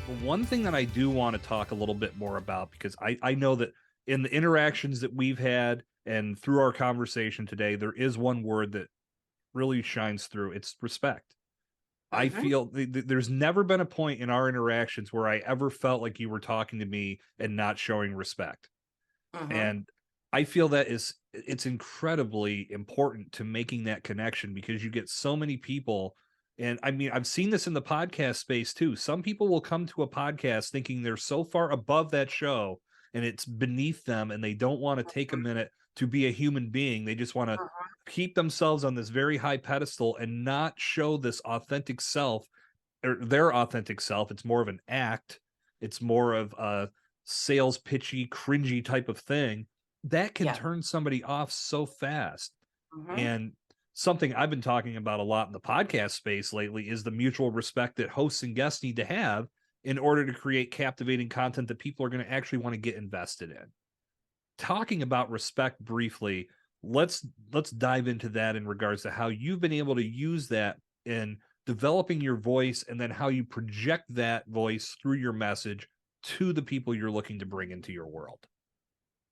One thing that I do want to talk a little bit more about, because I know that in the interactions that we've had and through our conversation today, there is one word that really shines through. It's respect. I Mhm, feel there's never been a point in our interactions where I ever felt like you were talking to me and not showing respect. mhm. And I feel that it's incredibly important to making that connection, because you get so many people. And I mean, I've seen this in the podcast space too. Some people will come to a podcast thinking they're so far above that show and it's beneath them, and they don't want to take a minute to be a human being. They just want to Mhm. keep themselves on this very high pedestal and not show this authentic self, or their authentic self. It's more of an act. It's more of a sales pitchy, cringy type of thing that can Yeah. turn somebody off so fast. Mhm. And something I've been talking about a lot in the podcast space lately is the mutual respect that hosts and guests need to have in order to create captivating content that people are going to actually want to get invested in. Talking about respect briefly, let's dive into that in regards to how you've been able to use that in developing your voice, and then how you project that voice through your message to the people you're looking to bring into your world.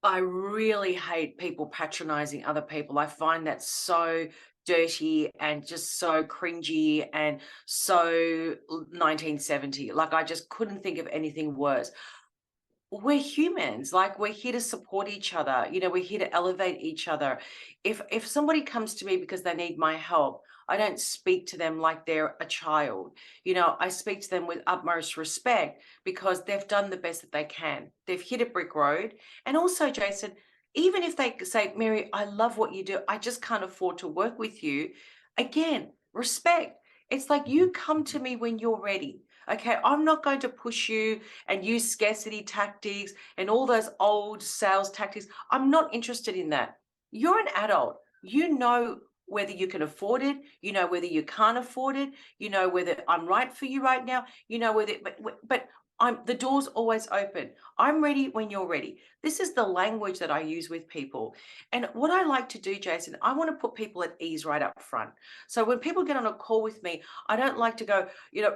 I really hate people patronizing other people. I find that so dirty and just so cringy and so 1970. Like, I just couldn't think of anything worse. We're humans, like, we're here to support each other, we're here to elevate each other. If somebody comes to me because they need my help, I don't speak to them like they're a child. I speak to them with utmost respect because they've done the best that they can. They've hit a brick road. And also, Jason, even if they say, Mary, I love what you do, I just can't afford to work with you. Again, respect. It's like, you come to me when you're ready. Okay, I'm not going to push you and use scarcity tactics and all those old sales tactics. I'm not interested in that. You're an adult. You know whether you can afford it, whether you can't afford it, whether I'm right for you right now, whether but the door's always open. I'm ready when you're ready. This is the language that I use with people. And what I like to do, Jason, I want to put people at ease right up front. So when people get on a call with me, I don't like to go,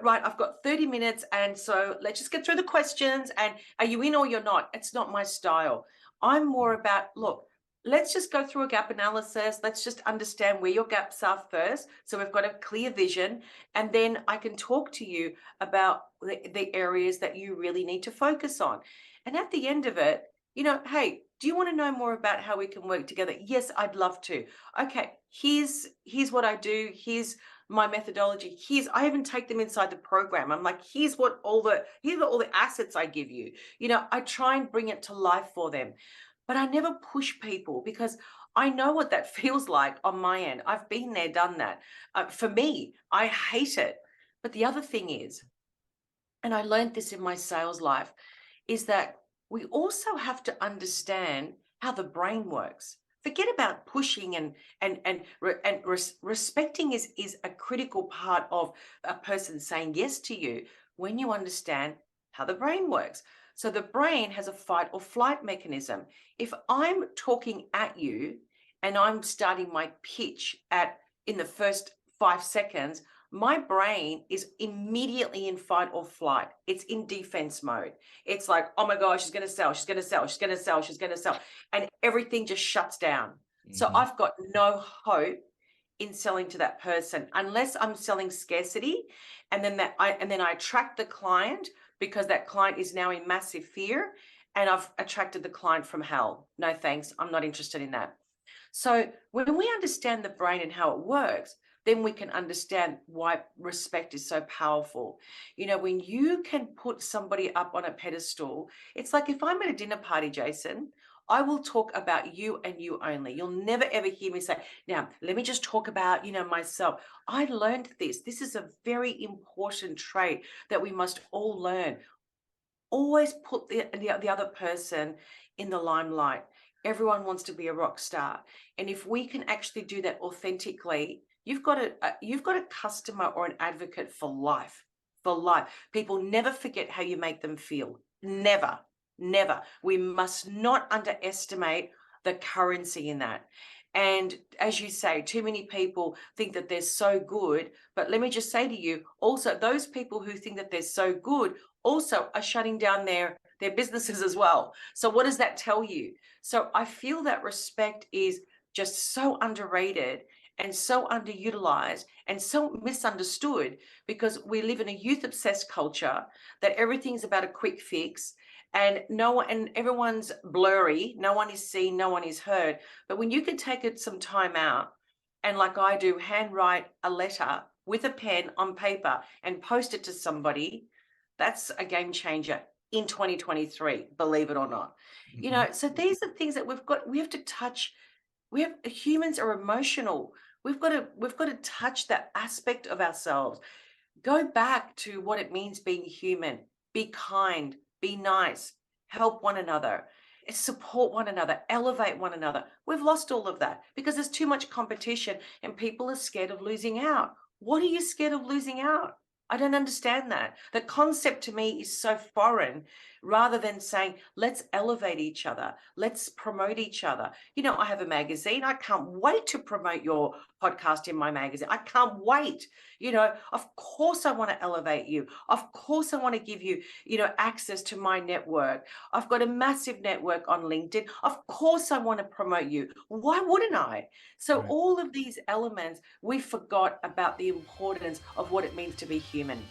right, I've got 30 minutes. And so let's just get through the questions. And are you in or you're not? It's not my style. I'm more about, look, let's just go through a gap analysis. Let's just understand where your gaps are first. So we've got a clear vision. And then I can talk to you about the areas that you really need to focus on. And at the end of it, hey, do you want to know more about how we can work together? Yes, I'd love to. Okay, here's what I do. Here's my methodology. I even take them inside the program. I'm like, here's all the assets I give you. I try and bring it to life for them. But I never push people because I know what that feels like on my end. I've been there, done that. For me, I hate it. But the other thing is, and I learned this in my sales life, is that we also have to understand how the brain works. Forget about pushing and respecting is a critical part of a person saying yes to you when you understand how the brain works. So the brain has a fight or flight mechanism. If I'm talking at you and I'm starting my pitch at in the first 5 seconds, my brain is immediately in fight or flight. It's in defense mode. It's like, oh my gosh, she's going to sell, she's going to sell, she's going to sell, she's going to sell. And everything just shuts down. So Mhm. I've got no hope in selling to that person unless I'm selling scarcity. And then I attract the client because that client is now in massive fear. And I've attracted the client from hell. No thanks. I'm not interested in that. So when we understand the brain and how it works, then we can understand why respect is so powerful. When you can put somebody up on a pedestal, it's like if I'm at a dinner party, Jason, I will talk about you and you only. You'll never ever hear me say, now, let me just talk about, myself. I learned this. This is a very important trait that we must all learn. Always put the other person in the limelight. Everyone wants to be a rock star. And if we can actually do that authentically, you've got a customer or an advocate for life. For life. People never forget how you make them feel. Never. Never. We must not underestimate the currency in that. And as you say, too many people think that they're so good. But let me just say to you also, those people who think that they're so good also are shutting down their businesses as well. So what does that tell you? So I feel that respect is just so underrated and so underutilized and so misunderstood because we live in a youth obsessed culture that everything's about a quick fix, and no one and everyone's blurry, no one is seen, no one is heard. But when you can take it some time out and, like I do, handwrite a letter with a pen on paper and post it to somebody, that's a game changer in 2023, believe it or not. Mhm. So these are things that we have to touch. Humans are emotional. We've got to touch that aspect of ourselves. Go back to what it means being human. Be kind, be nice, help one another, support one another, elevate one another. We've lost all of that because there's too much competition and people are scared of losing out. What are you scared of losing out? I don't understand that. The concept to me is so foreign rather than saying, let's elevate each other, let's promote each other. I have a magazine. I can't wait to promote your podcast in my magazine. I can't wait. Of course I want to elevate you. Of course I want to give you, access to my network. I've got a massive network on LinkedIn. Of course I want to promote you. Why wouldn't I? So Right. all of these elements, we forgot about the importance of what it means to be human.